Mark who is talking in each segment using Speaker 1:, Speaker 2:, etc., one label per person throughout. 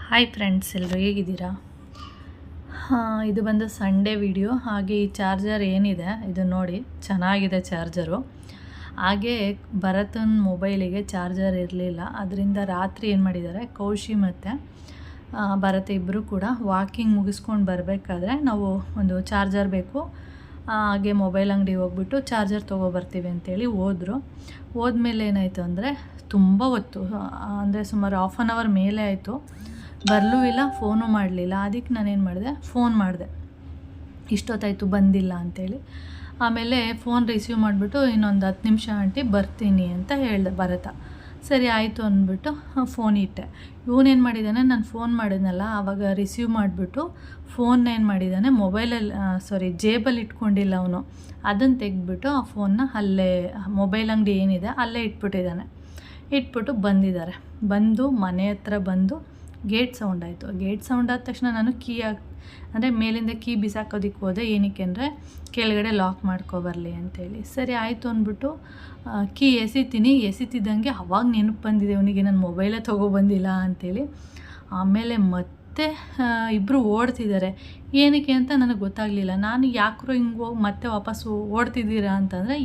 Speaker 1: Hi friends, ಎಲ್ಲರೂ ಹೇಗಿದ್ದೀರಾ? ಇದು ಬಂದು ಸಂಡೇ ವಿಡಿಯೋ. ಹಾಗೆ ಈ ಚಾರ್ಜರ್ ಏನಿದೆ ಇದು ನೋಡಿ, ಚೆನ್ನಾಗಿದೆ ಚಾರ್ಜರು. ಹಾಗೆ ಭರತನ ಮೊಬೈಲಿಗೆ ಚಾರ್ಜರ್ ಇರಲಿಲ್ಲ, ಅದರಿಂದ ರಾತ್ರಿ ಏನು ಮಾಡಿದ್ದಾರೆ, ಕೌಶಿ ಮತ್ತು ಭರತ ಇಬ್ಬರು ಕೂಡ ವಾಕಿಂಗ್ ಮುಗಿಸ್ಕೊಂಡು ಬರಬೇಕಾದ್ರೆ ನಾವು ಒಂದು ಚಾರ್ಜರ್ ಬೇಕು, ಹಾಗೆ ಮೊಬೈಲ್ ಅಂಗಡಿ ಹೋಗ್ಬಿಟ್ಟು ಚಾರ್ಜರ್ ತೊಗೊಬರ್ತೀವಿ ಅಂತೇಳಿ ಹೋದ್ಮೇಲೆ ಏನಾಯಿತು ಅಂದರೆ ತುಂಬ ಹೊತ್ತು, ಅಂದರೆ ಸುಮಾರು ಹಾಫ್ ಆನ್ ಅವರ್ ಮೇಲೆ ಆಯಿತು, ಬರಲೂ ಇಲ್ಲ, ಫೋನು ಮಾಡಲಿಲ್ಲ. ಅದಕ್ಕೆ ನಾನೇನು ಮಾಡಿದೆ, ಫೋನ್ ಮಾಡಿದೆ, ಇಷ್ಟೊತ್ತಾಯಿತು ಬಂದಿಲ್ಲ ಅಂಥೇಳಿ. ಆಮೇಲೆ ಫೋನ್ ರಿಸೀವ್ ಮಾಡಿಬಿಟ್ಟು ಇನ್ನೊಂದು 10 ನಿಮಿಷ ಆಂಟಿ ಬರ್ತೀನಿ ಅಂತ ಹೇಳಿದೆ ಭರತ. ಸರಿ ಆಯಿತು ಅಂದ್ಬಿಟ್ಟು ಫೋನ್ ಇಟ್ಟೆ. ಇವನೇನು ಮಾಡಿದ್ದಾನೆ, ನಾನು ಫೋನ್ ಮಾಡಿದ್ನಲ್ಲ ಆವಾಗ ರಿಸೀವ್ ಮಾಡಿಬಿಟ್ಟು ಫೋನ್ನ ಏನು ಮಾಡಿದ್ದಾನೆ, ಮೊಬೈಲಲ್ಲಿ ಜೇಬಲ್ಲಿ ಇಟ್ಕೊಂಡಿಲ್ಲ ಅವನು, ಅದನ್ನು ತೆಗೆದ್ಬಿಟ್ಟು ಆ ಫೋನ್ನ ಅಲ್ಲೇ ಮೊಬೈಲ್ ಅಂಗಡಿ ಏನಿದೆ ಅಲ್ಲೇ ಇಟ್ಬಿಟ್ಟು ಬಂದು ಮನೆ ಹತ್ರ ಬಂದು ಗೇಟ್ ಸೌಂಡ್ ಆಯಿತು. ಗೇಟ್ ಸೌಂಡ್ ಆದ ತಕ್ಷಣ ನಾನು ಅಂದರೆ ಮೇಲಿಂದ ಕೀ ಬಿಸಾಕೋದಕ್ಕೆ ಹೋದೆ, ಏನಕ್ಕೆ ಅಂದರೆ ಕೆಳಗಡೆ ಲಾಕ್ ಮಾಡ್ಕೊಬರಲಿ ಅಂತೇಳಿ. ಸರಿ ಆಯಿತು ಅಂದ್ಬಿಟ್ಟು ಕೀ ಎಸಿತಿದ್ದಂಗೆ ಅವಾಗ ನೆನಪು ಬಂದಿದೆ ಅವನಿಗೆ, ನನ್ನ ಮೊಬೈಲೇ ತೊಗೊಬಂದಿಲ್ಲ ಅಂಥೇಳಿ. ಆಮೇಲೆ ಮತ್ತೆ ಇಬ್ಬರು ಓಡ್ತಿದ್ದಾರೆ, ಏನಕ್ಕೆ ಅಂತ ನನಗೆ ಗೊತ್ತಾಗಲಿಲ್ಲ. ನಾನು ಯಾಕ್ರೋ ಹಿಂಗೆ ಹೋಗಿ ಮತ್ತೆ ವಾಪಸ್ಸು ಓಡ್ತಿದ್ದೀರಾ ಅಂತಂದರೆ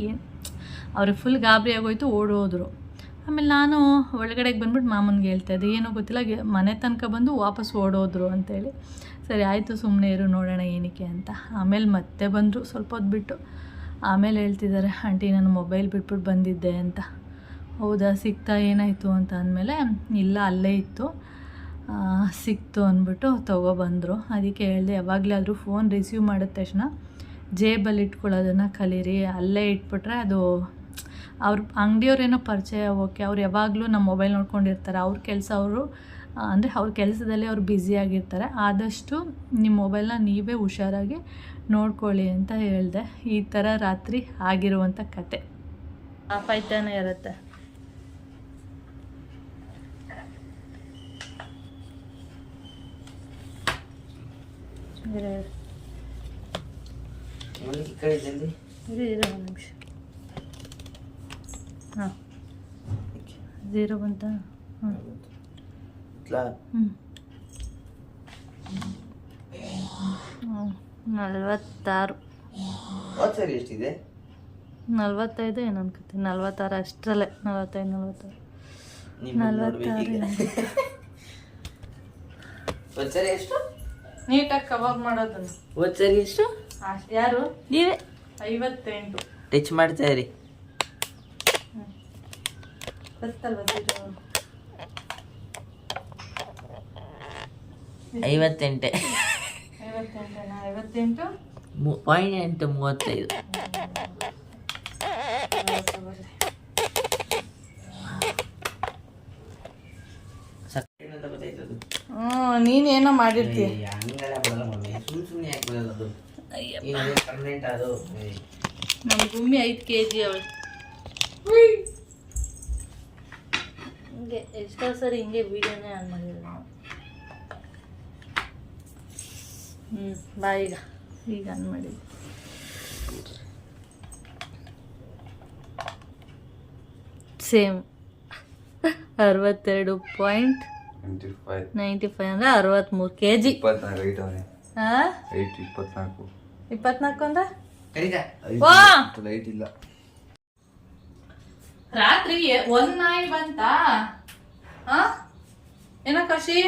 Speaker 1: ಅವ್ರಿಗೆ ಫುಲ್ ಗಾಬರಿ ಆಗೋಯ್ತು, ಓಡೋದ್ರು. ಆಮೇಲೆ ನಾನು ಒಳಗಡೆಗೆ ಬಂದ್ಬಿಟ್ಟು ಮಾಮನಿಗೆ ಹೇಳ್ತಾಯಿದ್ದೆ, ಏನೋ ಗೊತ್ತಿಲ್ಲ, ಮನೆ ತನಕ ಬಂದು ವಾಪಸ್ ಓಡೋದ್ರು ಅಂತೇಳಿ. ಸರಿ ಆಯಿತು, ಸುಮ್ಮನೆ ಇರು, ನೋಡೋಣ ಏನಕ್ಕೆ ಅಂತ. ಆಮೇಲೆ ಮತ್ತೆ ಬಂದರು ಸ್ವಲ್ಪ ಹೊತ್ತು ಬಿಟ್ಟು. ಆಮೇಲೆ ಹೇಳ್ತಿದ್ದಾರೆ, ಆಂಟಿ ನಾನು ಮೊಬೈಲ್ ಬಿಟ್ಬಿಟ್ಟು ಬಂದಿದ್ದೆ ಅಂತ. ಹೌದಾ, ಸಿಕ್ತಾ, ಏನಾಯಿತು ಅಂತ ಅಂದಮೇಲೆ, ಇಲ್ಲ ಅಲ್ಲೇ ಇತ್ತು, ಸಿಕ್ತು ಅಂದ್ಬಿಟ್ಟು ತೊಗೊಬಂದರು. ಅದಕ್ಕೆ ಹೇಳಿದೆ, ಯಾವಾಗಲಾದರೂ ಫೋನ್ ರಿಸೀವ್ ಮಾಡಿದ ತಕ್ಷಣ ಜೇಬಲ್ಲಿ ಇಟ್ಕೊಳ್ಳೋದನ್ನು ಕಲೀರಿ, ಅಲ್ಲೇ ಇಟ್ಬಿಟ್ರೆ ಅದು ಅವ್ರ ಅಂಗಡಿಯವ್ರೇನೋ ಪರಿಚಯ, ಓಕೆ, ಅವ್ರು ಯಾವಾಗಲೂ ನಮ್ಮ ಮೊಬೈಲ್ ನೋಡ್ಕೊಂಡಿರ್ತಾರೆ, ಅವ್ರ ಕೆಲಸದಲ್ಲಿ ಅವ್ರು ಬ್ಯುಸಿಯಾಗಿರ್ತಾರೆ. ಆದಷ್ಟು ನಿಮ್ಮ ಮೊಬೈಲ್ನ ನೀವೇ ಹುಷಾರಾಗಿ ನೋಡ್ಕೊಳ್ಳಿ ಅಂತ ಹೇಳಿದೆ. ಈ ಥರ ರಾತ್ರಿ ಆಗಿರುವಂಥ ಕತೆ ಆಯ್ತಾನೆ ಇರುತ್ತೆ. ಇರೋ ಒಂದು ನಿಮಿಷ. ಹಾಂ, 0 ಬಂತ? ಹಾಂ, 46.
Speaker 2: ಸರಿ ಎಷ್ಟಿದೆ?
Speaker 1: 45 ಏನು ಅನ್ಕೋತೀನಿ, 46 ಅಷ್ಟರಲ್ಲೇ, 45,
Speaker 2: 46 ಎಷ್ಟು
Speaker 1: ನೀಟಾಗಿ ಕಬಾಬ್ ಮಾಡೋದನ್ನು.
Speaker 2: ಸರಿ ಎಷ್ಟು?
Speaker 1: ಅಷ್ಟು ಯಾರು
Speaker 2: ನೀವೇ?
Speaker 1: 58
Speaker 2: ಟಚ್ ಮಾಡ್ತಾ ಇರಿ.
Speaker 1: ಗೊತ್ತಲ್ವ?
Speaker 2: 58.
Speaker 1: 58
Speaker 2: .8 35.
Speaker 1: ನೀನೇನೋ ಮಾಡಿರ್ತೀಯ. ನಮ್ಮ ಭೂಮಿ 5 kg ಅವಳು. ಹಿಂಗೆ ಎಷ್ಟೋ ಸರಿ ಹಿಂಗೆ ವೀಡಿಯೋನೇ ಆನ್ ಮಾಡಿಲ್ಲ ನಾವು. ಬಾ ಈಗ ಆನ್ ಮಾಡಿ. ಸೇಮ್ 62.95 ಅಂದರೆ 63 kg. 24 ಅಂದ್ರೆ ರಾತ್ರಿ ಒಂದ್ ನಾಯಿ ಬಂತ. ಏನ ಕಷಿ,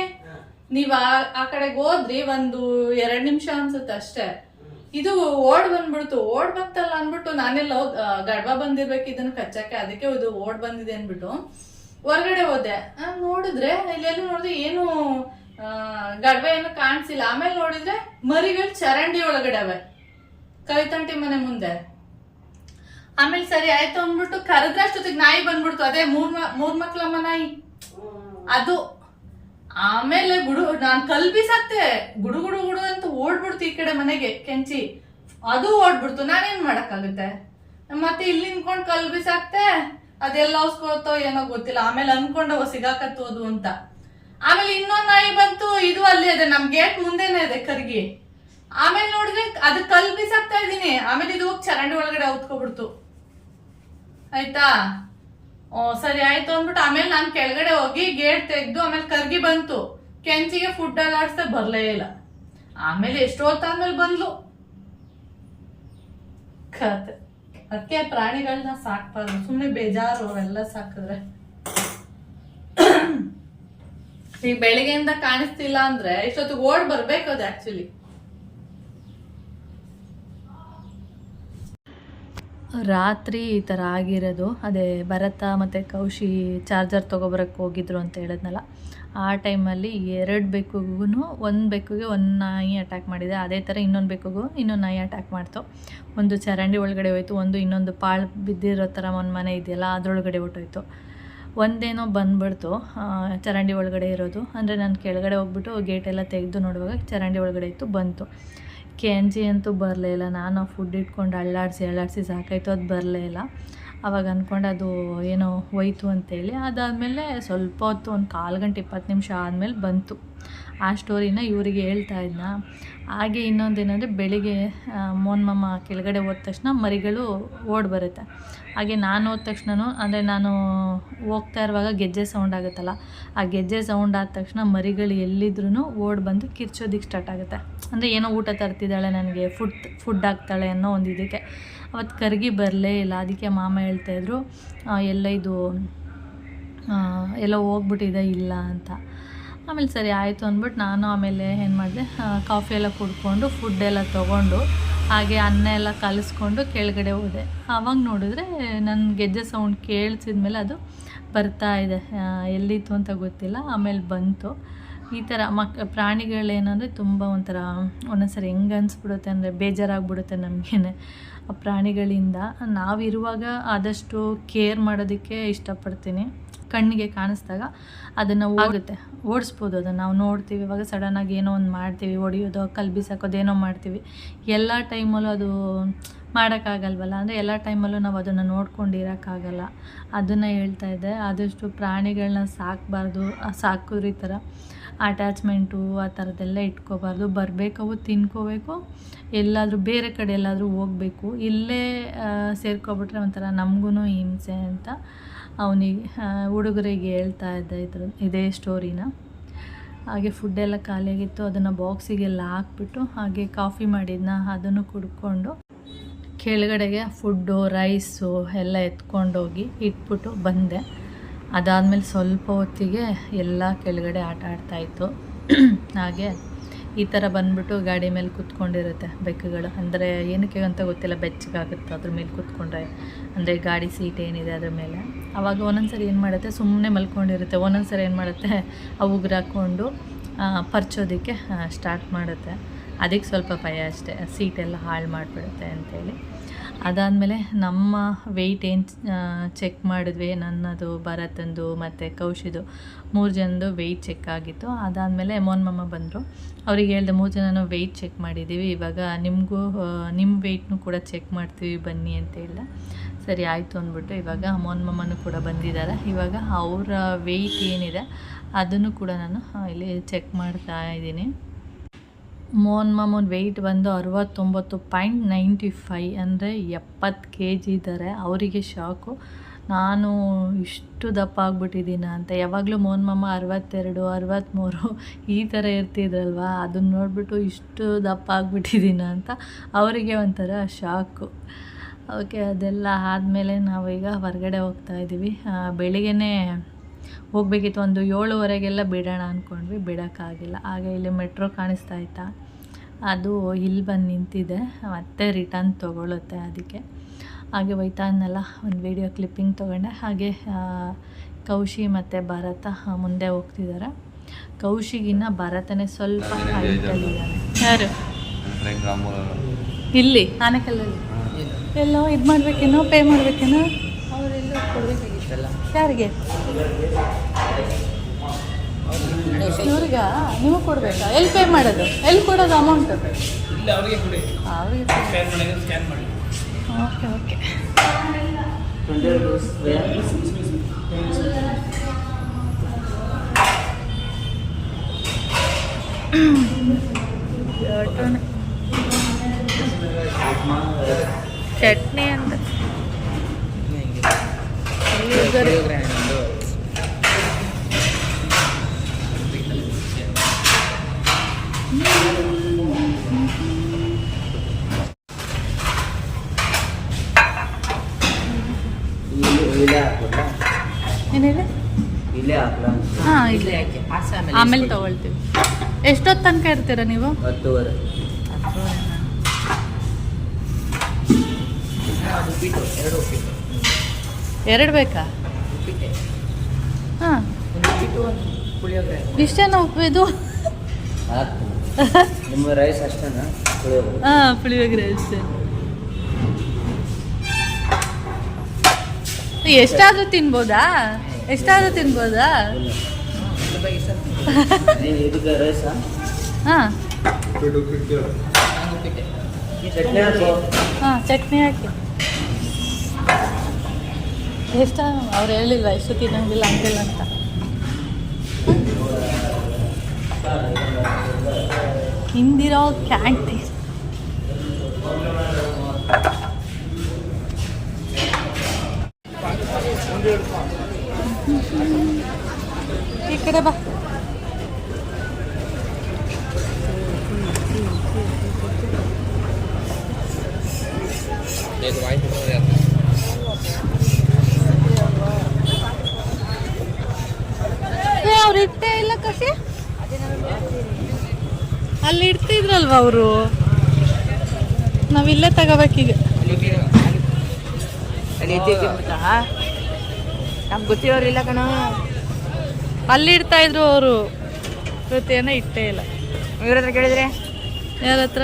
Speaker 1: ನೀವ್ ಆ ಕಡೆಗೆ ಹೋದ್ರಿ, ಒಂದು 2 ನಿಮಿಷ ಅನ್ಸುತ್ತೆ ಅಷ್ಟೇ, ಇದು ಓಡ್ ಬಂತಲ್ಲ ಅನ್ಬಿಟ್ಟು ನಾನೆಲ್ಲ ಗಡ್ಬ ಬಂದಿರ್ಬೇಕು ಇದನ್ನ ಕಚ್ಚಕ್ಕೆ, ಅದಕ್ಕೆ ಇದು ಓಡ್ ಬಂದಿದೆ ಅನ್ಬಿಟ್ಟು ಹೊರಗಡೆ ಹೋದೆ. ನೋಡಿದ್ರೆ ಇಲ್ಲೆಲ್ಲೂ ನೋಡಿದ್ರೆ ಏನು ಗಡ್ಬ ಏನು ಕಾಣಿಸಿಲ್ಲ. ಆಮೇಲೆ ನೋಡಿದ್ರೆ ಮರಿಗಳು ಚರಂಡಿ ಒಳಗಡೆ ಅವೆ, ಕವಿತಂಟಿ ಮನೆ ಮುಂದೆ. ಆಮೇಲೆ ಸರಿ ಆಯ್ತು ಅಂದ್ಬಿಟ್ಟು ಕರೆದ್ರಷ್ಟೊತ್ತಿಗೆ ನಾಯಿ ಬಂದ್ಬಿಡ್ತು, ಅದೇ ಮೂರ್ ಮಕ್ಳಮ್ಮ ನಾಯಿ ಅದು. ಆಮೇಲೆ ನಾನ್ ಕಲ್ಬಿಸಾಕ್ತೆ, ಗುಡು ಅಂತ ಓಡ್ಬಿಡ್ತು ಈ ಕಡೆ ಮನೆಗೆ ಕೆಂಚಿ, ಅದು ಓಡ್ಬಿಡ್ತು. ನಾನೇನ್ ಮಾಡಕ್ಕಾಗುತ್ತೆ, ಮತ್ತೆ ಇಲ್ಲಿ ನಿಂತ್ಕೊಂಡು ಕಲ್ಬಿಸಾಕ್ತೆ, ಅದೆಲ್ಲ ಔಸ್ಕೊಳ್ತೋ ಏನೋ ಗೊತ್ತಿಲ್ಲ. ಆಮೇಲೆ ಅನ್ಕೊಂಡವ ಸಿಗಾಕತ್ತೋದು ಅಂತ. ಆಮೇಲೆ ಇನ್ನೊಂದ್ ನಾಯಿ ಬಂತು, ಇದು ಅಲ್ಲೇ ಇದೆ, ನಮ್ ಗೇಟ್ ಮುಂದೆನೆ ಇದೆ ಕರ್ಗಿ. ಆಮೇಲೆ ನೋಡಿದ್ರೆ ಅದು ಕಲ್ಬಿಸಾಕ್ತಾ ಇದೀನಿ, ಆಮೇಲೆ ಇದು ಹೋಗಿ ಚರಂಡಿ ಒಳಗಡೆ ಔತ್ಕೊಬಿಡ್ತು. ಆಯ್ತಾ, ಸರಿ ಆಯ್ತು ಅಂದ್ಬಿಟ್ಟು ಆಮೇಲೆ ನಾನು ಕೆಳಗಡೆ ಹೋಗಿ ಗೇಟ್ ತೆಗ್ದು ಆಮೇಲೆ ಕರ್ಗಿ ಬಂತು, ಕೆಂಚಿಗೆ ಫುಡ್ ಅಲ್ಲಾಡ್ಸ್ದೆ ಬರ್ಲೇ ಇಲ್ಲ. ಆಮೇಲೆ ಎಷ್ಟೊತ್ತಾದ್ಮೇಲೆ ಬಂದ್ಲು. ಕತೆ ಅದಕ್ಕೆ ಪ್ರಾಣಿಗಳನ್ನ ಸಾಕ್ಬಾರ್ದು, ಸುಮ್ಮನೆ ಬೇಜಾರು ಅವೆಲ್ಲ ಸಾಕಿದ್ರೆ. ಈಗ ಬೆಳಿಗ್ಗೆಯಿಂದ ಕಾಣಿಸ್ತಿಲ್ಲ ಅಂದ್ರೆ ಇಷ್ಟೊತ್ತಿಗೆ ಓಡ್ ಬರ್ಬೇಕು ಅದು ಆಕ್ಚುಲಿ. ರಾತ್ರಿ ಈ ಥರ ಆಗಿರೋದು ಅದೇ ಭರತ ಮತ್ತು ಕೌಶಿ ಚಾರ್ಜರ್ ತೊಗೊಬರಕ್ಕೆ ಹೋಗಿದ್ರು ಅಂತ ಹೇಳಿದ್ನಲ್ಲ, ಆ ಟೈಮಲ್ಲಿ 2 ಬೆಕ್ಕಿಗೂ ಒಂದು ಬೆಕ್ಕಿಗೆ ಒಂದು ನಾಯಿ ಅಟ್ಯಾಕ್ ಮಾಡಿದೆ. ಅದೇ ಥರ ಇನ್ನೊಂದು ಬೆಕ್ಕಿಗೂ ಇನ್ನೊಂದು ನಾಯಿ ಅಟ್ಯಾಕ್ ಮಾಡ್ತು. ಒಂದು ಚರಂಡಿ ಒಳಗಡೆ ಹೋಯ್ತು, ಒಂದು ಇನ್ನೊಂದು ಪಾಳು ಬಿದ್ದಿರೋ ಥರ ಒಂದು ಮನೆ ಇದೆಯಲ್ಲ ಅದರೊಳಗಡೆ ಹೊಟ್ಟೋಯ್ತು. ಒಂದೇನೋ ಬಂದ್ಬಿಡ್ತು ಚರಂಡಿ ಒಳಗಡೆ ಇರೋದು. ಅಂದರೆ ನಾನು ಕೆಳಗಡೆ ಹೋಗ್ಬಿಟ್ಟು ಗೇಟೆಲ್ಲ ತೆಗೆದು ನೋಡುವಾಗ ಚರಂಡಿ ಒಳಗಡೆ ಇತ್ತು, ಬಂತು. ಕೆಂಚಿ ಅಂತೂ ಬರಲೇ ಇಲ್ಲ. ನಾನು ಫುಡ್ ಇಟ್ಕೊಂಡು ಅಳ್ಳಾಡಿಸಿ ಸಾಕಾಯ್ತು, ಅದು ಬರಲೇ ಇಲ್ಲ. ಆವಾಗ ಅಂದ್ಕೊಂಡು ಅದು ಏನೋ ಹೋಯ್ತು ಅಂತೇಳಿ. ಅದಾದಮೇಲೆ ಸ್ವಲ್ಪ ಹೊತ್ತು ಒಂದು 1/4 ಗಂಟೆ 20 ನಿಮಿಷ ಆದಮೇಲೆ ಬಂತು. ಆ ಸ್ಟೋರಿನ ಇವರಿಗೆ ಹೇಳ್ತಾ ಇದ್ನ. ಹಾಗೆ ಇನ್ನೊಂದೇನೆಂದರೆ ಬೆಳಿಗ್ಗೆ ಮೋಹನ್ ಮಾಮ ಕೆಳಗಡೆ ಹೋದ ತಕ್ಷಣ ಮರಿಗಳು ಓಡಿ ಬರುತ್ತೆ. ಹಾಗೆ ನಾನು ಹೋದ ತಕ್ಷಣ ಅಂದರೆ ನಾನು ಹೋಗ್ತಾ ಇರುವಾಗ ಗೆಜ್ಜೆ ಸೌಂಡ್ ಆಗುತ್ತಲ್ಲ, ಆ ಗೆಜ್ಜೆ ಸೌಂಡ್ ಆದ ತಕ್ಷಣ ಮರಿಗಳು ಎಲ್ಲಿದ್ರೂ ಓಡಿ ಬಂದು ಕಿರ್ಚೋದಿಕ್ಕೆ ಸ್ಟಾರ್ಟ್ ಆಗುತ್ತೆ. ಅಂದರೆ ಏನೋ ಊಟ ತರ್ತಿದ್ದಾಳೆ ನನಗೆ, ಫುಡ್ ಹಾಕ್ತಾಳೆ ಅನ್ನೋ ಒಂದು ಇದಕ್ಕೆ. ಅವತ್ತು ಕರ್ಗಿ ಬರಲೇ ಇಲ್ಲ. ಅದಕ್ಕೆ ಮಾಮ ಹೇಳ್ತಾಯಿದ್ರು ಎಲ್ಲ ಇದು ಎಲ್ಲೋ ಹೋಗ್ಬಿಟ್ಟಿದೆ ಇಲ್ಲ ಅಂತ. ಆಮೇಲೆ ಸರಿ ಆಯಿತು ಅಂದ್ಬಿಟ್ಟು ನಾನು ಆಮೇಲೆ ಏನು ಮಾಡಿದೆ, ಕಾಫಿ ಎಲ್ಲ ಕುಡ್ಕೊಂಡು ಫುಡ್ಡೆಲ್ಲ ತೊಗೊಂಡು ಹಾಗೆ ಅನ್ನ ಎಲ್ಲ ಕಲಿಸ್ಕೊಂಡು ಕೆಳಗಡೆ ಹೋದೆ. ಆವಾಗ ನೋಡಿದ್ರೆ ನನ್ನ ಗೆಜ್ಜೆ ಸೌಂಡ್ ಕೇಳಿಸಿದ್ಮೇಲೆ ಅದು ಬರ್ತಾ ಇದೆ. ಎಲ್ಲಿತ್ತು ಅಂತ ಗೊತ್ತಿಲ್ಲ. ಆಮೇಲೆ ಬಂತು. ಈ ಥರ ಪ್ರಾಣಿಗಳೇನಂದರೆ ತುಂಬ ಒಂಥರ ಒಂದೊಂದ್ಸರಿ ಹೆಂಗೆ ಅನಿಸ್ಬಿಡುತ್ತೆ ಅಂದರೆ ಬೇಜಾರಾಗ್ಬಿಡುತ್ತೆ ನಮಗೇನೆ. ಆ ಪ್ರಾಣಿಗಳಿಂದ ನಾವಿರುವಾಗ ಆದಷ್ಟು ಕೇರ್ ಮಾಡೋದಕ್ಕೆ ಇಷ್ಟಪಡ್ತೀನಿ. ಕಣ್ಣಿಗೆ ಕಾಣಿಸ್ದಾಗ ಅದನ್ನು ಓಡಿಸ್ಬೋದು. ಅದನ್ನು ನಾವು ನೋಡ್ತೀವಿ, ಇವಾಗ ಸಡನ್ನಾಗಿ ಏನೋ ಒಂದು ಮಾಡ್ತೀವಿ, ಹೊಡಿಯೋದು, ಕಲ್ಲು ಬೀಸಾಕೋದು ಏನೋ ಮಾಡ್ತೀವಿ. ಎಲ್ಲ ಟೈಮಲ್ಲೂ ಅದು ಮಾಡೋಕ್ಕಾಗಲ್ವಲ್ಲ. ಅಂದರೆ ಎಲ್ಲ ಟೈಮಲ್ಲೂ ನಾವು ಅದನ್ನು ನೋಡ್ಕೊಂಡಿರೋಕ್ಕಾಗಲ್ಲ. ಅದನ್ನು ಹೇಳ್ತಾ ಇದ್ದೆ. ಆದಷ್ಟು ಪ್ರಾಣಿಗಳನ್ನ ಸಾಕಬಾರ್ದು. ಸಾಕೋರು ಈ ಥರ ಅಟ್ಯಾಚ್ಮೆಂಟು ಆ ಥರದ್ದೆಲ್ಲ ಇಟ್ಕೋಬಾರ್ದು. ಬರಬೇಕವು ತಿನ್ಕೋಬೇಕು, ಎಲ್ಲಾದರೂ ಬೇರೆ ಕಡೆ ಎಲ್ಲಾದರೂ ಹೋಗಬೇಕು. ಇಲ್ಲೇ ಸೇರ್ಕೊಬಿಟ್ರೆ ಒಂಥರ ನಮಗೂ ಹಿಂಸೆ ಅಂತ ಅವನಿಗೆ ಹುಡುಗರಿಗೆ ಹೇಳ್ತಾ ಇದ್ದೆ ಇದೇ ಸ್ಟೋರಿನ. ಹಾಗೆ ಫುಡ್ಡೆಲ್ಲ ಖಾಲಿಯಾಗಿತ್ತು. ಅದನ್ನು ಬಾಕ್ಸಿಗೆಲ್ಲ ಹಾಕ್ಬಿಟ್ಟು ಹಾಗೆ ಕಾಫಿ ಮಾಡಿದ್ನ ಅದನ್ನು ಕುಡ್ಕೊಂಡು ಕೆಳಗಡೆಗೆ ಫುಡ್ಡು ರೈಸು ಎಲ್ಲ ಎತ್ಕೊಂಡೋಗಿ ಇಟ್ಬಿಟ್ಟು ಬಂದೆ. ಅದಾದಮೇಲೆ ಸ್ವಲ್ಪ ಹೊತ್ತಿಗೆ ಎಲ್ಲ ಕೆಳಗಡೆ ಆಟ ಆಡ್ತಾಯಿತ್ತು. ಹಾಗೆ ಈ ಥರ ಬಂದುಬಿಟ್ಟು ಗಾಡಿ ಮೇಲೆ ಕೂತ್ಕೊಂಡಿರುತ್ತೆ ಬೆಕ್ಕುಗಳು. ಅಂದರೆ ಏನಕ್ಕೆ ಅಂತ ಗೊತ್ತಿಲ್ಲ, ಬೆಚ್ಚಗಾಗುತ್ತೆ ಅದ್ರ ಮೇಲೆ ಕೂತ್ಕೊಂಡ್ರೆ. ಅಂದರೆ ಗಾಡಿ ಸೀಟ್ ಏನಿದೆ ಅದ್ರ ಮೇಲೆ. ಆವಾಗ ಒಂದೊಂದ್ಸರಿ ಏನು ಮಾಡುತ್ತೆ, ಸುಮ್ಮನೆ ಮಲ್ಕೊಂಡಿರುತ್ತೆ. ಒಂದೊಂದ್ಸರಿ ಏನು ಮಾಡುತ್ತೆ, ಉಗುರಾಕೊಂಡು ಪರ್ಚೋದಕ್ಕೆ ಸ್ಟಾರ್ಟ್ ಮಾಡುತ್ತೆ. ಅದಕ್ಕೆ ಸ್ವಲ್ಪ ಭಯ ಅಷ್ಟೇ, ಸೀಟೆಲ್ಲ ಹಾಳು ಮಾಡಿಬಿಡುತ್ತೆ ಅಂತೇಳಿ. ಅದಾದಮೇಲೆ ನಮ್ಮ ವೆಯ್ಟ್ ಏನು ಚೆಕ್ ಮಾಡಿದ್ವಿ, ನನ್ನದು ಭರತಂದು ಮತ್ತು ಕೌಶಿದು 3 ಜನದ್ದು ವೆಯ್ಟ್ ಚೆಕ್ ಆಗಿತ್ತು. ಅದಾದಮೇಲೆ ಮೋಹನ್ ಮಾಮ ಬಂದರು. ಅವ್ರಿಗೆ ಹೇಳಿದೆ 3 ಜನನೂ ವೆಯ್ಟ್ ಚೆಕ್ ಮಾಡಿದ್ದೀವಿ, ಇವಾಗ ನಿಮಗೂ ನಿಮ್ಮ ವೆಯ್ಟ್ನೂ ಕೂಡ ಚೆಕ್ ಮಾಡ್ತೀವಿ ಬನ್ನಿ ಅಂತ ಹೇಳಿದೆ. ಸರಿ ಆಯಿತು ಅಂದ್ಬಿಟ್ಟು ಇವಾಗ ಮೋಹನ್ ಮಾಮನೂ ಕೂಡ ಬಂದಿದ್ದಾರೆ. ಇವಾಗ ಅವರ ವೆಯ್ಟ್ ಏನಿದೆ ಅದನ್ನು ಕೂಡ ನಾನು ಇಲ್ಲಿ ಚೆಕ್ ಮಾಡ್ತಾ ಇದ್ದೀನಿ. ಮೋಹನ್ ಮಾಮೂನ್ ವೆಯ್ಟ್ ಬಂದು 69.95 ಅಂದರೆ 70 kg ಇದ್ದಾರೆ. ಅವರಿಗೆ ಶಾಕು, ನಾನು ಇಷ್ಟು ದಪ್ಪ ಆಗ್ಬಿಟ್ಟಿದ್ದೀನ ಅಂತ. ಯಾವಾಗಲೂ ಮೋಹನ್ ಮಾಮ 62, 63 ಈ ಥರ ಇರ್ತಿದ್ರಲ್ವ, ಅದನ್ನ ನೋಡಿಬಿಟ್ಟು ಇಷ್ಟು ದಪ್ಪ ಆಗ್ಬಿಟ್ಟಿದ್ದೀನ ಅಂತ ಅವರಿಗೆ ಒಂಥರ ಶಾಕು. ಓಕೆ, ಅದೆಲ್ಲ ಆದಮೇಲೆ ನಾವೀಗ ಹೊರಗಡೆ ಹೋಗ್ತಾಯಿದ್ದೀವಿ. ಬೆಳಿಗ್ಗೆನೇ ಹೋಗಬೇಕಿತ್ತು, ಒಂದು 7:15ಗೆಲ್ಲ ಬಿಡೋಣ ಅಂದ್ಕೊಂಡ್ವಿ, ಬಿಡೋಕ್ಕಾಗಿಲ್ಲ. ಆಗ ಇಲ್ಲಿ ಮೆಟ್ರೋ ಕಾಣಿಸ್ತಾ ಇತ್ತಾ, ಅದು ಇಲ್ಲಿ ಬಂದು ನಿಂತಿದೆ, ಮತ್ತೆ ರಿಟರ್ನ್ ತೊಗೊಳುತ್ತೆ. ಅದಕ್ಕೆ ಹಾಗೆ ಹೋಯ್ತಾ ಅನ್ನಲ್ಲ ಒಂದು ವಿಡಿಯೋ ಕ್ಲಿಪ್ಪಿಂಗ್ ತೊಗೊಂಡೆ. ಹಾಗೆ ಕೌಶಿ ಮತ್ತು ಭರತ ಮುಂದೆ ಹೋಗ್ತಿದ್ದಾರೆ. ಕೌಶಿಗಿನ್ನ ಭರತನೇ ಸ್ವಲ್ಪ ಹೈಟಲ್ಲಿದ್ದಾನೆ. ಯಾರು ಇಲ್ಲಿ ಆನೆಕಲ್ಲಲ್ಲಿ ಎಲ್ಲೋ ಇದು ಮಾಡಬೇಕೇನೋ, ಪೇ ಮಾಡಬೇಕೇನೋ, ಅವರೆಲ್ಲೋ ಕೊಡಬೇಕಾಗಿತ್ತಲ್ಲ. ಯಾರಿಗೆ? ಇವ್ರಿಗ? ನಿಮಗೆ ಕೊಡಬೇಕಾ? ಎಲ್ಲಿ ಪೇ ಮಾಡೋದು? ಎಲ್ಲಿ ಕೊಡೋದು ಅಮೌಂಟು? ಅವ್ರಿಗೆ ಓಕೆ ಓಕೆ. ಚಟ್ನಿ ಅಂತ ಆಮೇಲೆ ತಗೊಳ್ತೀವಿ. ಎಷ್ಟೊತ್ತು ತನಕ ಇರ್ತೀರಾ ನೀವು?
Speaker 2: 10:30.
Speaker 1: ಎರಡು ಬೇಕಾ? ಹಾಂ, ಇಷ್ಟೇನಾ ಇದು?
Speaker 2: ನಿಮ್ಮ ರೈಸ್ ಅಷ್ಟೇನಾ?
Speaker 1: ಹಾಂ, ಪುಳಿಯೋಗರೆ ಅಷ್ಟೇ. ಎಷ್ಟಾದರೂ ತಿನ್ಬೋದಾ? ಹಾಂ ಹಾಂ, ಚಟ್ನಿ ಹಾಕಿ. ಎಷ್ಟ ಅವ್ರು ಹೇಳಿಲ್ವ ಎಷ್ಟು ತಿನ್ನಂಗಿಲ್ಲ ಅಂತಿಲ್ಲ ಅಂತ? ಹಿಂದಿರೋ ಕ್ಯಾಂಟೀನ್. ಈ ಕಡೆ ಬಾ. ಅವ್ರು ಇಟ್ಟೇ ಇಲ್ಲ ಕಸಿ, ಅಲ್ಲಿ ಇಡ್ತಿದ್ರಲ್ವ ಅವರು. ನಾವಿಲ್ಲೇ ತಗೋಬೇಕೀಗ.
Speaker 3: ನಮ್ಗೆ ಗೊತ್ತಿರೋರಿಲ್ಲ ಕಣ,
Speaker 1: ಅಲ್ಲಿ ಇಡ್ತಾ ಇದ್ರು ಅವರು. ಇವತ್ತೇನೋ ಇಟ್ಟೇ ಇಲ್ಲ.
Speaker 3: ಇವ್ರ ಹತ್ರ ಕೇಳಿದ್ರೆ
Speaker 1: ಯಾರ ಹತ್ರ?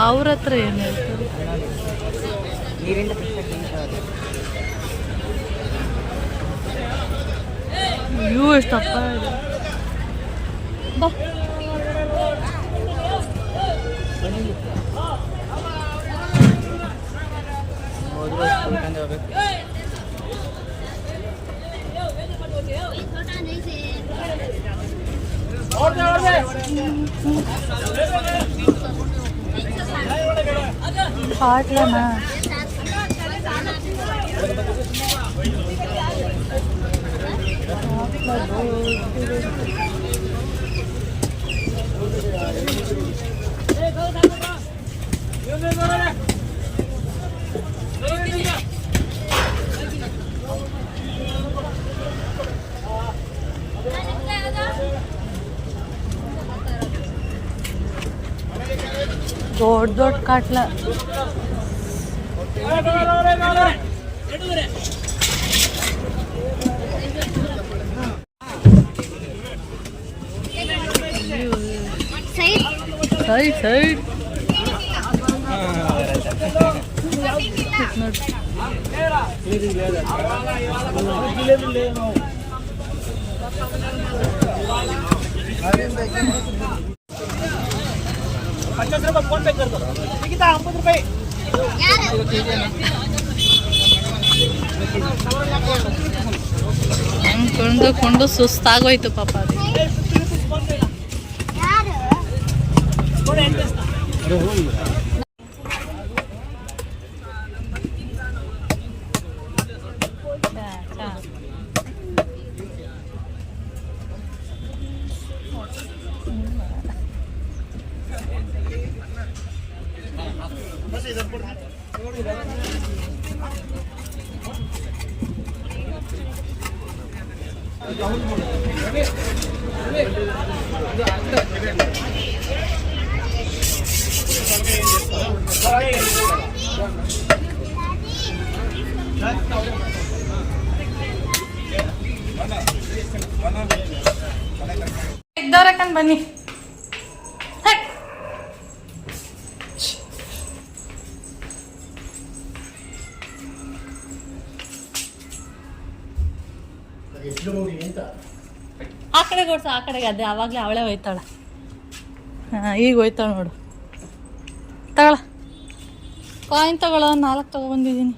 Speaker 1: ಅವ್ರ ಹತ್ರ ಏನು ಹೇಳ್ತಾರೆ?
Speaker 3: ನೀರಿಂದ
Speaker 1: ಅಯ್ಯೋ ಎಷ್ಟಪ್ಪ ಇದೆ. ಬಾ. ಹಾಟ್ಲನಾ? ದೊಡ್ಡ ದೊಡ್ಡ ಕಾಟ್ಲ. ಸೈಡ್ ಸೈಡ್ ನೋಡಿ. ಕೊಂಡು ಸುಸ್ತಾಗೋಯ್ತು ಪಾಪ. ಇದ್ದವ್ರಕ್ಕಂದು ಬನ್ನಿ. ಆ ಕಡೆ ಕೊಡ್ಸ, ಆ ಕಡೆಗೆ. ಅದೇ ಆವಾಗಲೇ ಅವಳೇ ಹೋಯ್ತಾಳ. ಹಾಂ, ಈಗ ಹೋಯ್ತಾಳ ನೋಡು. ತಗೊಳ ಕಾಯಿನ್ ತಗೊಳ. 4 ತಗೊಬಂದಿದ್ದೀನಿ.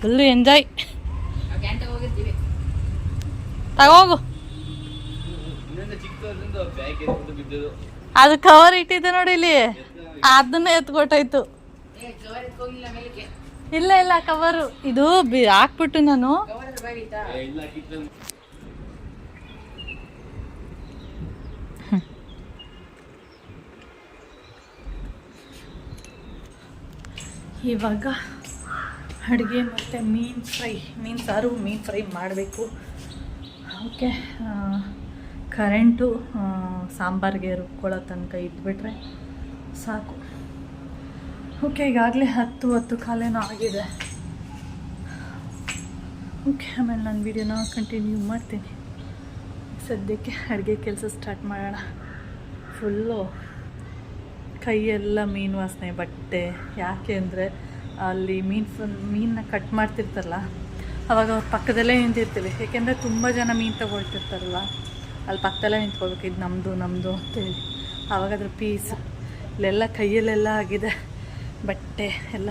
Speaker 1: Full enjoy. ತಗೋಗು. ಅದು ಕವರ್ ಇಟ್ಟಿದ್ದೆ ನೋಡಿ ಇಲ್ಲಿ, ಅದನ್ನ ಎತ್ಕೊಟ್ಟಾಯ್ತು. ಇಲ್ಲ ಇಲ್ಲ, ಕವರು ಇದು ಹಾಕ್ಬಿಟ್ಟು ನಾನು ಇವಾಗ ಅಡುಗೆ ಮತ್ತು ಮೀನು ಸಾರು ಮೀನು ಫ್ರೈ ಮಾಡಬೇಕು. ಓಕೆ, ಕರೆಂಟು ಸಾಂಬಾರಿಗೆ ರುಬ್ಕೊಳ್ಳೋ ತನಕ ಇದ್ಬಿಟ್ರೆ ಸಾಕು. ಓಕೆ, ಈಗಾಗಲೇ 10:10 ಆಗಿದೆ. ಓಕೆ, ಆಮೇಲೆ ನಾನು ವೀಡಿಯೋನ ಕಂಟಿನ್ಯೂ ಮಾಡ್ತೀನಿ. ಸದ್ಯಕ್ಕೆ ಅಡುಗೆ ಕೆಲಸ ಸ್ಟಾರ್ಟ್ ಮಾಡೋಣ. ಫುಲ್ಲು ಕೈಯೆಲ್ಲ ಮೀನು ವಾಸನೆ, ಬಟ್ಟೆ. ಯಾಕೆ ಅಂದರೆ ಅಲ್ಲಿ ಮೀನನ್ನ ಕಟ್ ಮಾಡ್ತಿರ್ತಾರಲ್ಲ, ಅವಾಗ ಅವ್ರ ಪಕ್ಕದಲ್ಲೇ ನಿಂತಿರ್ತೀವಿ. ಏಕೆಂದರೆ ತುಂಬ ಜನ ಮೀನು ತೊಗೊಳ್ತಿರ್ತಾರಲ್ಲ, ಅಲ್ಲಿ ಪಕ್ಕದಲ್ಲೇ ನಿಂತ್ಕೊಳ್ಬೇಕು, ಇದು ನಮ್ಮದು ಅಂತೇಳಿ. ಆವಾಗ ಅದ್ರ ಪೀಸ್ ಇಲ್ಲೆಲ್ಲ ಕೈಯಲ್ಲೆಲ್ಲ ಆಗಿದೆ, ಬಟ್ಟೆ ಎಲ್ಲ.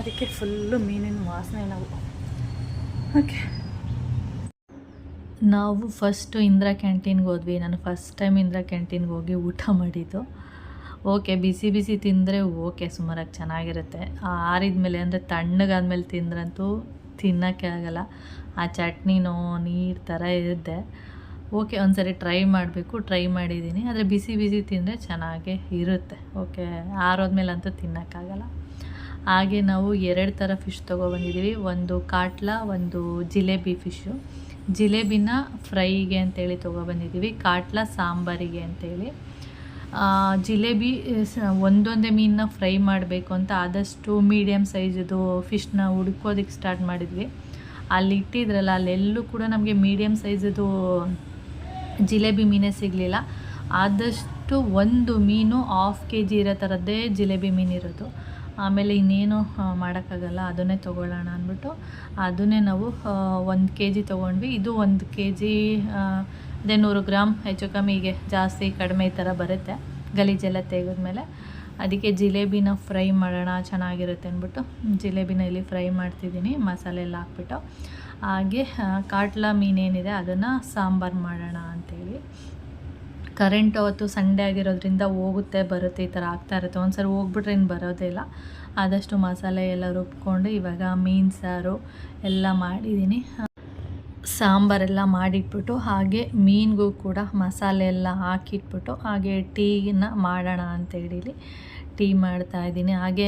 Speaker 1: ಅದಕ್ಕೆ ಫುಲ್ಲು ಮೀನಿನ ವಾಸನೆ ನಾವು. ಓಕೆ, ನಾವು ಫಸ್ಟು ಇಂದಿರಾ ಕ್ಯಾಂಟೀನ್ಗೆ ಹೋದ್ವಿ. ನಾನು ಫಸ್ಟ್ ಟೈಮ್ ಇಂದಿರಾ ಕ್ಯಾಂಟೀನ್ಗೆ ಹೋಗಿ ಊಟ ಮಾಡಿದ್ದು. ಓಕೆ, ಬಿಸಿ ತಿಂದರೆ ಓಕೆ, ಸುಮಾರಾಗಿ ಚೆನ್ನಾಗಿರುತ್ತೆ. ಆರಿದ ಮೇಲೆ ಅಂದರೆ ತಣ್ಣಗಾದ್ಮೇಲೆ ತಿಂದ್ರಂತೂ ತಿನ್ನೋಕ್ಕೆ ಆಗಲ್ಲ. ಆ ಚಟ್ನಿನೋ ನೀರು ಥರ ಇರುತ್ತೆ. ಓಕೆ, ಒಂದ್ಸರಿ ಟ್ರೈ ಮಾಡಬೇಕು. ಟ್ರೈ ಮಾಡಿದ್ದೀನಿ. ಆದರೆ ಬಿಸಿ ತಿಂದರೆ ಚೆನ್ನಾಗೇ ಇರುತ್ತೆ. ಓಕೆ, ಆರೋದ್ಮೇಲೆ ಅಂತೂ ತಿನ್ನೋಕ್ಕಾಗಲ್ಲ. ಹಾಗೆ ನಾವು 2 ಥರ ಫಿಶ್ ತೊಗೊಬಂದಿದ್ದೀವಿ. ಒಂದು ಕಾಟ್ಲಾ, ಒಂದು ಜಿಲೇಬಿ ಫಿಶ್ಶು. ಜಿಲೇಬಿನ ಫ್ರೈಗೆ ಅಂತೇಳಿ ತೊಗೊಬಂದಿದ್ದೀವಿ, ಕಾಟ್ಲಾ ಸಾಂಬಾರಿಗೆ ಅಂತೇಳಿ. ಜಿಲೇಬಿ ಒಂದೊಂದೇ ಮೀನನ್ನ ಫ್ರೈ ಮಾಡಬೇಕು ಅಂತ ಆದಷ್ಟು ಮೀಡಿಯಮ್ ಸೈಜದು ಫಿಶ್ನ ಹುಡ್ಕೋದಕ್ಕೆ ಸ್ಟಾರ್ಟ್ ಮಾಡಿದ್ವಿ. ಅಲ್ಲಿ ಇಟ್ಟಿದ್ರಲ್ಲ, ಅಲ್ಲೆಲ್ಲೂ ಕೂಡ ನಮಗೆ ಮೀಡಿಯಮ್ ಸೈಜದು ಜಿಲೇಬಿ ಮೀನೇ ಸಿಗಲಿಲ್ಲ. ಆದಷ್ಟು ಒಂದು ಮೀನು 1/2 kg ಇರೋ ಥರದ್ದೇ ಜಿಲೇಬಿ ಮೀನಿರೋದು. ಆಮೇಲೆ ಇನ್ನೇನು ಮಾಡೋಕ್ಕಾಗಲ್ಲ, ಅದನ್ನೇ ತೊಗೊಳ್ಳೋಣ ಅಂದ್ಬಿಟ್ಟು ಅದನ್ನೇ ನಾವು 1 kg ತೊಗೊಂಡ್ವಿ. ಇದು 1 kg ಅದೇ 100 ಗ್ರಾಮ್ ಹೆಚ್ಚು ಕಮ್ಮಿಗೆ, ಜಾಸ್ತಿ ಕಡಿಮೆ ಈ ಥರ ಬರುತ್ತೆ ಗಲೀಜೆಲ್ಲ ತೆಗೆದ್ಮೇಲೆ. ಅದಕ್ಕೆ ಜಿಲೇಬಿನ ಫ್ರೈ ಮಾಡೋಣ, ಚೆನ್ನಾಗಿರುತ್ತೆ ಅಂದ್ಬಿಟ್ಟು ಜಿಲೇಬಿನ ಇಲ್ಲಿ ಫ್ರೈ ಮಾಡ್ತಿದ್ದೀನಿ, ಮಸಾಲೆ ಎಲ್ಲ ಹಾಕ್ಬಿಟ್ಟು. ಹಾಗೆ ಕಾಟ್ಲಾ ಮೀನೇನಿದೆ ಅದನ್ನು ಸಾಂಬಾರು ಮಾಡೋಣ ಅಂಥೇಳಿ. ಕರೆಂಟ್ ಅವತ್ತು ಸಂಡೇ ಆಗಿರೋದ್ರಿಂದ ಹೋಗುತ್ತೆ ಬರುತ್ತೆ ಈ ಥರ ಆಗ್ತಾ ಇರುತ್ತೆ. ಒಂದ್ಸರಿ ಹೋಗ್ಬಿಟ್ರೆ ಇನ್ನು ಬರೋದೇ ಇಲ್ಲ. ಆದಷ್ಟು ಮಸಾಲೆ ಎಲ್ಲ ರುಬ್ಕೊಂಡು ಇವಾಗ ಮೀನು ಸಾರು ಎಲ್ಲ ಮಾಡಿದ್ದೀನಿ. ಸಾಂಬಾರೆಲ್ಲ ಮಾಡಿಟ್ಬಿಟ್ಟು ಹಾಗೆ ಮೀನಿಗೂ ಕೂಡ ಮಸಾಲೆ ಎಲ್ಲ ಹಾಕಿಟ್ಬಿಟ್ಟು ಹಾಗೆ ಟೀನ ಮಾಡೋಣ ಅಂತೇಳಿ ಟೀ ಮಾಡ್ತಾಯಿದ್ದೀನಿ. ಹಾಗೆ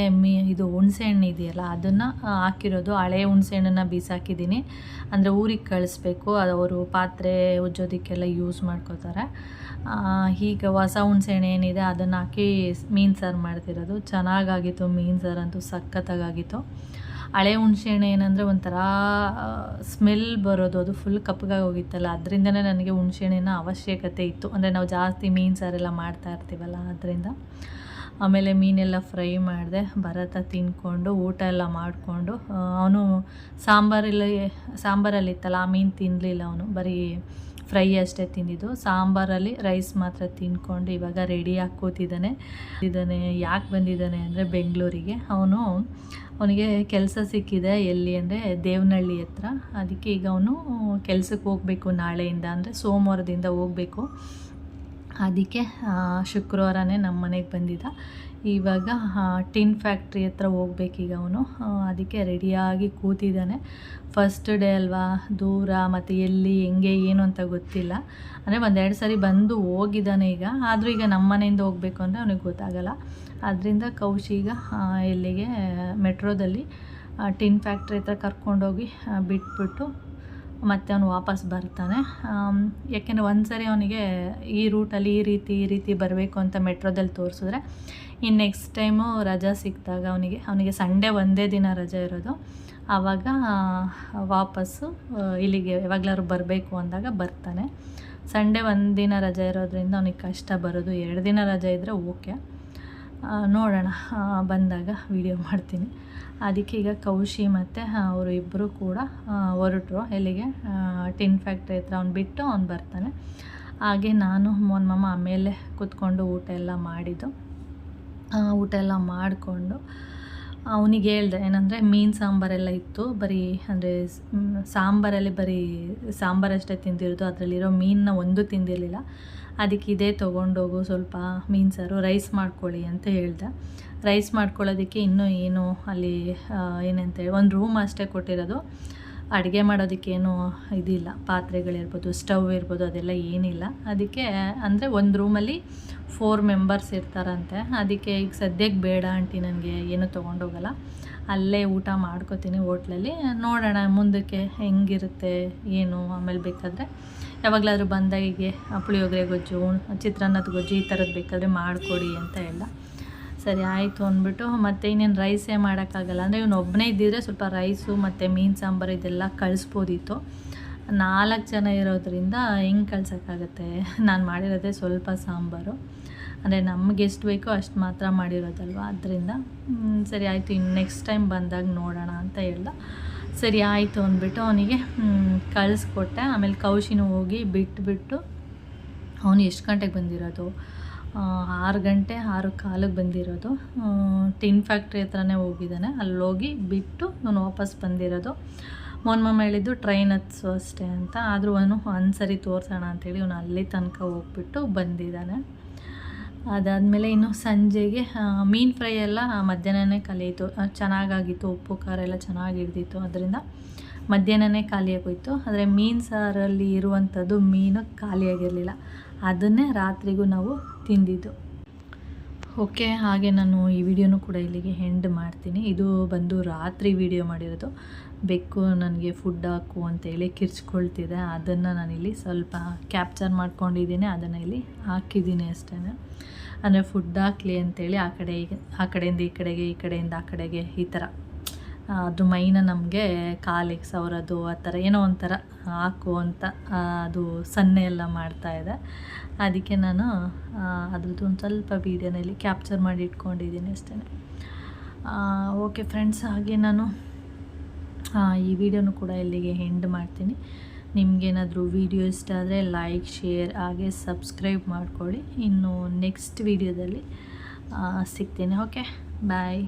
Speaker 1: ಇದು ಹುಣಸೆಹಣ್ಣು ಇದೆಯಲ್ಲ ಅದನ್ನು ಹಾಕಿರೋದು, ಹಳೆ ಹುಣಸೆಹಣ್ಣನ್ನು ಬೀಸಾಕಿದ್ದೀನಿ. ಅಂದರೆ ಊರಿಗೆ ಕಳಿಸ್ಬೇಕು, ಅವರು ಪಾತ್ರೆ ಉಜ್ಜೋದಕ್ಕೆಲ್ಲ ಯೂಸ್ ಮಾಡ್ಕೋತಾರೆ. ಈಗ ಹೊಸ ಹುಣಸೆಹಣ್ಣು ಏನಿದೆ ಅದನ್ನು ಹಾಕಿ ಮೀನು ಸಾರು ಮಾಡ್ತಿರೋದು. ಚೆನ್ನಾಗಾಗಿತ್ತು ಮೀನು ಸಾರು ಅಂತೂ, ಸಖತ್ತಾಗಿತ್ತು. ಹಳೆ ಹುಣಸೆಹಣ್ಣು ಏನಂದರೆ ಒಂಥರ ಸ್ಮೆಲ್ ಬರೋದು, ಅದು ಫುಲ್ ಕಪ್ಪಗಾಗಿ ಹೋಗಿತ್ತಲ್ಲ, ಅದರಿಂದನೇ ನನಗೆ ಹುಣಸೆಹಣ್ಣಿನ ಅವಶ್ಯಕತೆ ಇತ್ತು. ಅಂದರೆ ನಾವು ಜಾಸ್ತಿ ಮೀನು ಸಾರೆಲ್ಲ ಮಾಡ್ತಾ ಇರ್ತೀವಲ್ಲ ಅದರಿಂದ. ಆಮೇಲೆ ಮೀನೆಲ್ಲ ಫ್ರೈ ಮಾಡಿದೆ. ಭರತ ತಿಂದ್ಕೊಂಡು ಊಟ ಎಲ್ಲ ಮಾಡಿಕೊಂಡು, ಅವನು ಸಾಂಬಾರಲ್ಲಿತ್ತಲ್ಲ ಆ ಮೀನು ತಿನ್ನಲಿಲ್ಲ. ಅವನು ಬರೀ ಫ್ರೈ ಅಷ್ಟೇ ತಿಂದಿದ್ದು. ಸಾಂಬಾರಲ್ಲಿ ರೈಸ್ ಮಾತ್ರ ತಿಂದ್ಕೊಂಡು ಇವಾಗ ರೆಡಿಯಾಗಿ ಕೂತಿದ್ದಾನೆ. ಯಾಕೆ ಬಂದಿದ್ದಾನೆ ಅಂದರೆ ಬೆಂಗಳೂರಿಗೆ ಅವನಿಗೆ ಕೆಲಸ ಸಿಕ್ಕಿದೆ. ಎಲ್ಲಿ ಅಂದರೆ ದೇವನಹಳ್ಳಿ ಹತ್ರ. ಅದಕ್ಕೆ ಈಗ ಅವನು ಕೆಲಸಕ್ಕೆ ಹೋಗಬೇಕು ನಾಳೆಯಿಂದ, ಅಂದರೆ ಸೋಮವಾರದಿಂದ ಹೋಗಬೇಕು. ಅದಕ್ಕೆ ಶುಕ್ರವಾರನೇ ನಮ್ಮ ಮನೆಗೆ ಬಂದಿದ್ದ. ಇವಾಗ ಟಿನ್ ಫ್ಯಾಕ್ಟ್ರಿ ಹತ್ರ ಹೋಗ್ಬೇಕೀಗ ಅವನು. ಅದಕ್ಕೆ ರೆಡಿಯಾಗಿ ಕೂತಿದ್ದಾನೆ. ಫಸ್ಟ್ ಡೇ ಅಲ್ವಾ, ದೂರ, ಮತ್ತು ಎಲ್ಲಿ ಹೆಂಗೆ ಏನು ಅಂತ ಗೊತ್ತಿಲ್ಲ. ಅಂದರೆ 1-2 ಸರಿ ಬಂದು ಹೋಗಿದ್ದಾನೆ ಈಗ. ಆದರೂ ಈಗ ನಮ್ಮ ಮನೆಯಿಂದ ಹೋಗಬೇಕು ಅಂದರೆ ಅವನಿಗೆ ಗೊತ್ತಾಗಲ್ಲ. ಅದರಿಂದ ಕೌಶಿಗ ಇಲ್ಲಿಗೆ ಮೆಟ್ರೋದಲ್ಲಿ ಟಿನ್ ಫ್ಯಾಕ್ಟ್ರಿ ಹತ್ರ ಕರ್ಕೊಂಡೋಗಿ ಬಿಟ್ಬಿಟ್ಟು ಮತ್ತು ಅವನು ವಾಪಸ್ ಬರ್ತಾನೆ. ಯಾಕೆಂದರೆ ಒಂದು ಸರಿ ಅವನಿಗೆ ಈ ರೂಟಲ್ಲಿ ಈ ರೀತಿ ಬರಬೇಕು ಅಂತ ಮೆಟ್ರೋದಲ್ಲಿ ತೋರಿಸಿದ್ರೆ, ಇನ್ನು ನೆಕ್ಸ್ಟ್ ಟೈಮು ರಜಾ ಸಿಕ್ಕಿದಾಗ ಅವನಿಗೆ ಸಂಡೇ ಒಂದೇ ದಿನ ರಜೆ ಇರೋದು. ಆವಾಗ ವಾಪಸ್ಸು ಇಲ್ಲಿಗೆ ಯಾವಾಗಲಾದ್ರು ಬರಬೇಕು ಅಂದಾಗ ಬರ್ತಾನೆ. ಸಂಡೇ ಒಂದಿನ ರಜೆ ಇರೋದ್ರಿಂದ ಅವನಿಗೆ ಕಷ್ಟ ಬರೋದು. 2 ದಿನ ರಜೆ ಇದ್ದರೆ ಓಕೆ, ನೋಡೋಣ ಬಂದಾಗ ವಿಡಿಯೋ ಮಾಡ್ತೀನಿ. ಅದಕ್ಕೆ ಈಗ ಕೌಶಿ ಮತ್ತು ಅವರು ಇಬ್ಬರು ಕೂಡ ಹೊರಟರು ಎಲ್ಲಿಗೆ, ಟಿನ್ ಫ್ಯಾಕ್ಟ್ರಿ ಹತ್ರ. ಅವ್ನು ಬಿಟ್ಟು ಅವ್ನು ಬರ್ತಾನೆ. ಹಾಗೆ ನಾನು ಮಮ್ಮ ಆಮೇಲೆ ಕೂತ್ಕೊಂಡು ಊಟ ಎಲ್ಲ ಮಾಡಿದ್ದು. ಊಟ ಎಲ್ಲ ಮಾಡಿಕೊಂಡು ಅವನಿಗೆ ಹೇಳ್ದೆ ಏನಂದರೆ ಮೀನು ಸಾಂಬಾರೆಲ್ಲ ಇತ್ತು. ಬರೀ ಅಂದರೆ ಸಾಂಬಾರಲ್ಲಿ ಬರೀ ಸಾಂಬಾರಷ್ಟೇ ತಿಂದಿರೋದು, ಅದರಲ್ಲಿರೋ ಮೀನನ್ನ ಒಂದು ತಿಂದಿರಲಿಲ್ಲ. ಅದಕ್ಕೆ ಇದೇ ತೊಗೊಂಡೋಗು, ಸ್ವಲ್ಪ ಮೀನು ಸಾರು ರೈಸ್ ಮಾಡ್ಕೊಳ್ಳಿ ಅಂತ ಹೇಳ್ದೆ. ರೈಸ್ ಮಾಡ್ಕೊಳ್ಳೋದಕ್ಕೆ ಇನ್ನೂ ಏನು ಅಲ್ಲಿ ಏನಂತೇಳಿ ಒಂದು ರೂಮ್ ಅಷ್ಟೇ ಕೊಟ್ಟಿರೋದು. ಅಡುಗೆ ಮಾಡೋದಕ್ಕೇನು ಇದಿಲ್ಲ, ಪಾತ್ರೆಗಳಿರ್ಬೋದು, ಸ್ಟವ್ ಇರ್ಬೋದು, ಅದೆಲ್ಲ ಏನಿಲ್ಲ. ಅದಕ್ಕೆ ಅಂದರೆ ಒಂದು ರೂಮಲ್ಲಿ 4 ಮೆಂಬರ್ಸ್ ಇರ್ತಾರಂತೆ. ಅದಕ್ಕೆ ಈಗ ಸದ್ಯಕ್ಕೆ ಬೇಡ ಆಂಟಿ, ನನಗೆ ಏನು ತೊಗೊಂಡೋಗಲ್ಲ, ಅಲ್ಲೇ ಊಟ ಮಾಡ್ಕೋತೀನಿ ಹೋಟ್ಲಲ್ಲಿ. ನೋಡೋಣ ಮುಂದಕ್ಕೆ ಹೆಂಗಿರುತ್ತೆ ಏನು, ಆಮೇಲೆ ಬೇಕಾದರೆ ಯಾವಾಗಲಾದ್ರೂ ಬಂದಾಗಿಗೆ ಪುಳಿಯೋಗರೆ ಗೊಜ್ಜು, ಚಿತ್ರಾನ್ನದ ಗೊಜ್ಜು ಈ ಥರದ್ದು ಬೇಕಾದರೆ ಮಾಡಿಕೊಡಿ ಅಂತ ಎಲ್ಲ. ಸರಿ ಆಯಿತು ಅಂದ್ಬಿಟ್ಟು ಮತ್ತು ಇನ್ನೇನು ರೈಸೇ ಮಾಡೋಕ್ಕಾಗಲ್ಲ, ಅಂದರೆ ಇವನು ಒಬ್ಬನೇ ಇದ್ದಿದ್ರೆ ಸ್ವಲ್ಪ ರೈಸು ಮತ್ತು ಮೀನು ಸಾಂಬಾರು ಇದೆಲ್ಲ ಕಳಿಸ್ಬೋದಿತ್ತು. 4 ಜನ ಇರೋದ್ರಿಂದ ಹೆಂಗೆ ಕಳ್ಸೋಕ್ಕಾಗತ್ತೆ. ನಾನು ಮಾಡಿರೋದೇ ಸ್ವಲ್ಪ ಸಾಂಬಾರು, ಅಂದರೆ ನಮಗೆ ಎಷ್ಟು ಬೇಕೋ ಅಷ್ಟು ಮಾತ್ರ ಮಾಡಿರೋದಲ್ವ, ಅದರಿಂದ ಸರಿ ಆಯಿತು ಇನ್ನು ನೆಕ್ಸ್ಟ್ ಟೈಮ್ ಬಂದಾಗ ನೋಡೋಣ ಅಂತ ಹೇಳ್ದ. ಸರಿ ಆಯಿತು ಅಂದ್ಬಿಟ್ಟು ಅವನಿಗೆ ಕಳಿಸ್ಕೊಟ್ಟೆ. ಆಮೇಲೆ ಕೌಶಿನೂ ಹೋಗಿ ಬಿಟ್ಟು ಅವನು ಎಷ್ಟು ಗಂಟೆಗೆ ಬಂದಿರೋದು, 6 ಗಂಟೆ 6:15 ಬಂದಿರೋದು. ಟಿನ್ ಫ್ಯಾಕ್ಟ್ರಿ ಹತ್ರನೇ ಹೋಗಿದ್ದಾನೆ, ಅಲ್ಲೋಗಿ ಬಿಟ್ಟು ನಾನು ವಾಪಸ್ ಬಂದಿರೋದು. ಮೊನ್ನೆ ಹೇಳಿದ್ದು ಟ್ರೈನ್ ಹತ್ಸು ಅಷ್ಟೇ ಅಂತ, ಆದರೂ ಅವನು ಒಂದ್ಸರಿ ತೋರಿಸೋಣ ಅಂಥೇಳಿ ಅವನು ಅಲ್ಲಿ ತನಕ ಹೋಗ್ಬಿಟ್ಟು ಬಂದಿದ್ದಾನೆ. ಅದಾದಮೇಲೆ ಇನ್ನು ಸಂಜೆಗೆ ಮೀನು ಫ್ರೈ ಎಲ್ಲ ಮಧ್ಯಾಹ್ನನೇ ಕಲಿಯಿತು, ಚೆನ್ನಾಗಾಗಿತ್ತು, ಉಪ್ಪು ಖಾರ ಎಲ್ಲ ಚೆನ್ನಾಗಿ ಹಿಡ್ದಿತ್ತು, ಅದರಿಂದ ಮಧ್ಯಾಹ್ನನೇ ಖಾಲಿಯಾಗೋಯ್ತು. ಆದರೆ ಮೀನು ಸಾರಲ್ಲಿ ಇರುವಂಥದ್ದು ಮೀನು ಖಾಲಿಯಾಗಿರಲಿಲ್ಲ, ಅದನ್ನೇ ರಾತ್ರಿಗೂ ನಾವು ತಿಂದಿದ್ದು. ಓಕೆ, ಹಾಗೆ ನಾನು ಈ ವಿಡಿಯೋನೂ ಕೂಡ ಇಲ್ಲಿಗೆ ಎಂಡ್ ಮಾಡ್ತೀನಿ. ಇದು ಬಂದು ರಾತ್ರಿ ವಿಡಿಯೋ ಮಾಡಿರೋದು. ಬೆಕ್ಕು ನನಗೆ ಫುಡ್ ಹಾಕು ಅಂತೇಳಿ ಕಿರ್ಚ್ಕೊಳ್ತಿದೆ, ಅದನ್ನು ನಾನಿಲ್ಲಿ ಸ್ವಲ್ಪ ಕ್ಯಾಪ್ಚರ್ ಮಾಡ್ಕೊಂಡಿದ್ದೀನಿ, ಅದನ್ನು ಇಲ್ಲಿ ಹಾಕಿದ್ದೀನಿ ಅಷ್ಟೇ. ಅಂದರೆ ಫುಡ್ ಹಾಕಲಿ ಅಂತೇಳಿ ಆ ಕಡೆಯಿಂದ ಈ ಕಡೆಗೆ, ಈ ಕಡೆಯಿಂದ ಆ ಕಡೆಗೆ ಈ ಥರ ಅದು ಮೈನ ನಮಗೆ ಕಾಲಿಗೆ ಸವರೋದು ಆ ಥರ ಏನೋ ಒಂಥರ ಹಾಕು ಅಂತ ಅದು ಸನ್ನೆ ಎಲ್ಲ ಮಾಡ್ತಾಯಿದೆ. ಅದಕ್ಕೆ ನಾನು ಅದ್ರದ್ದು ಒಂದು ಸ್ವಲ್ಪ ವೀಡಿಯೋನಲ್ಲಿ ಕ್ಯಾಪ್ಚರ್ ಮಾಡಿ ಇಟ್ಕೊಂಡಿದ್ದೀನಿ ಅಷ್ಟೇ. ಓಕೆ ಫ್ರೆಂಡ್ಸ್, ಹಾಗೆ ನಾನು ಈ ವಿಡಿಯೋನು ಕೂಡ ಇಲ್ಲಿಗೆ ಎಂಡ್ ಮಾಡ್ತೀನಿ. ನಿಮಗೇನಾದರೂ ವಿಡಿಯೋ ಇಷ್ಟ ಆದರೆ ಲೈಕ್, ಶೇರ್ ಹಾಗೆ ಸಬ್ಸ್ಕ್ರೈಬ್ ಮಾಡ್ಕೊಳ್ಳಿ. ಇನ್ನು ನೆಕ್ಸ್ಟ್ ವಿಡಿಯೋದಲ್ಲಿ ಸಿಗ್ತೀನಿ. ಓಕೆ, ಬಾಯ್.